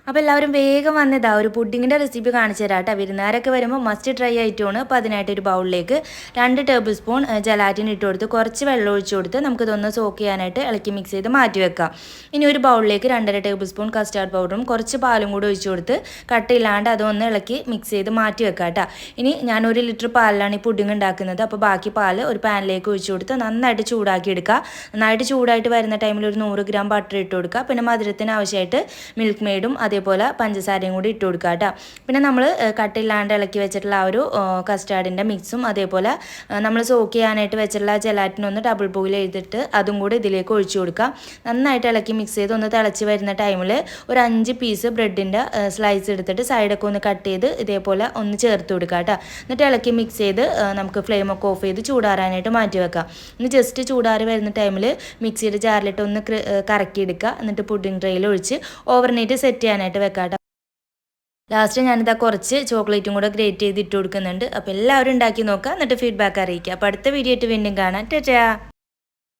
അപ്പോൾ എല്ലാവരും വേഗം വന്നതാ ഒരു പുഡിങ്ങിൻ്റെ റെസിപ്പി കാണിച്ചു തരാം കേട്ടോ. വിരുന്നുകാരൊക്കെ വരുമ്പോൾ മസ്റ്റ് ട്രൈ ആയിട്ടാണ്. അപ്പോൾ അതിനായിട്ട് ഒരു ബൗളിലേക്ക് 2 ടേബിൾ സ്പൂൺ ജലാറ്റിൻ ഇട്ട് കൊടുത്ത് കുറച്ച് വെള്ളം ഒഴിച്ച് കൊടുത്ത് നമുക്കിതൊന്ന് സോക്ക് ചെയ്യാനായിട്ട് ഇളക്കി മിക്സ് ചെയ്ത് മാറ്റി വെക്കാം. ഇനി ഒരു ബൗളിലേക്ക് 2.5 ടേബിൾ സ്പൂൺ കസ്റ്റാർഡ് പൗഡറും കുറച്ച് പാലും കൂടി ഒഴിച്ച് കൊടുത്ത് കട്ടയില്ലാണ്ട് അതൊന്ന് ഇളക്കി മിക്സ് ചെയ്ത് മാറ്റി വെക്കാം കേട്ടോ. ഇനി ഞാൻ 1 ലിറ്റർ പാലിലാണ് ഈ പുഡിങ് ഉണ്ടാക്കുന്നത്. അപ്പോൾ ബാക്കി പാൽ ഒരു പാനിലേക്ക് ഒഴിച്ച് കൊടുത്ത് നന്നായിട്ട് ചൂടാക്കി എടുക്കുക. നന്നായിട്ട് ചൂടായിട്ട് വരുന്ന ടൈമിൽ ഒരു 100 ഗ്രാം ബട്ടർ ഇട്ട് കൊടുക്കുക. പിന്നെ മധുരത്തിന് ആവശ്യമായിട്ട് മിൽക്ക് മെയ്ഡും അതേപോലെ പഞ്ചസാരയും കൂടി ഇട്ട് കൊടുക്കുക കേട്ടോ. പിന്നെ നമ്മൾ കട്ടില്ലാണ്ട് ഇളക്കി വെച്ചിട്ടുള്ള ആ ഒരു കസ്റ്റാർഡിൻ്റെ മിക്സും അതേപോലെ നമ്മൾ സോക്ക് ചെയ്യാനായിട്ട് വെച്ചിട്ടുള്ള ജലാറ്റിനൊന്ന് ഡബിൾ ബോയിൽ ചെയ്തിട്ട് അതും കൂടി ഇതിലേക്ക് ഒഴിച്ചു കൊടുക്കുക. നന്നായിട്ട് ഇളക്കി മിക്സ് ചെയ്ത് ഒന്ന് തിളച്ച് വരുന്ന ടൈമിൽ ഒരു 5 പീസ് ബ്രെഡിൻ്റെ സ്ലൈസ് എടുത്തിട്ട് സൈഡൊക്കെ ഒന്ന് കട്ട് ചെയ്ത് ഇതേപോലെ ഒന്ന് ചേർത്ത് കൊടുക്കുക കേട്ടോ. എന്നിട്ട് ഇളക്കി മിക്സ് ചെയ്ത് നമുക്ക് ഫ്ലെയിമൊക്കെ ഓഫ് ചെയ്ത് ചൂടാറാനായിട്ട് മാറ്റി വെക്കാം. ഇനി ജസ്റ്റ് ചൂടാറി വരുന്ന ടൈമിൽ മിക്സിയുടെ ജാറിലിട്ട് ഒന്ന് കറക്കി എടുക്കുക. എന്നിട്ട് പുഡിംഗ് ട്രേയിൽ ഒഴിച്ച് ഓവർനൈറ്റ് സെറ്റ് ചെയ്യാനായിട്ട് വെക്കാം. ലാസ്റ്റ് ഞാനിതാ കുറച്ച് ചോക്ലേറ്റും കൂടെ ഗ്രേറ്റ് ചെയ്ത് ഇട്ട് കൊടുക്കുന്നുണ്ട്. അപ്പോൾ എല്ലാവരും ഉണ്ടാക്കി നോക്കുക, എന്നിട്ട് ഫീഡ്ബാക്ക് അറിയിക്കുക. അപ്പോൾ അടുത്ത വീഡിയോ ആയിട്ട് വീണ്ടും കാണാം. ടാറ്റാ.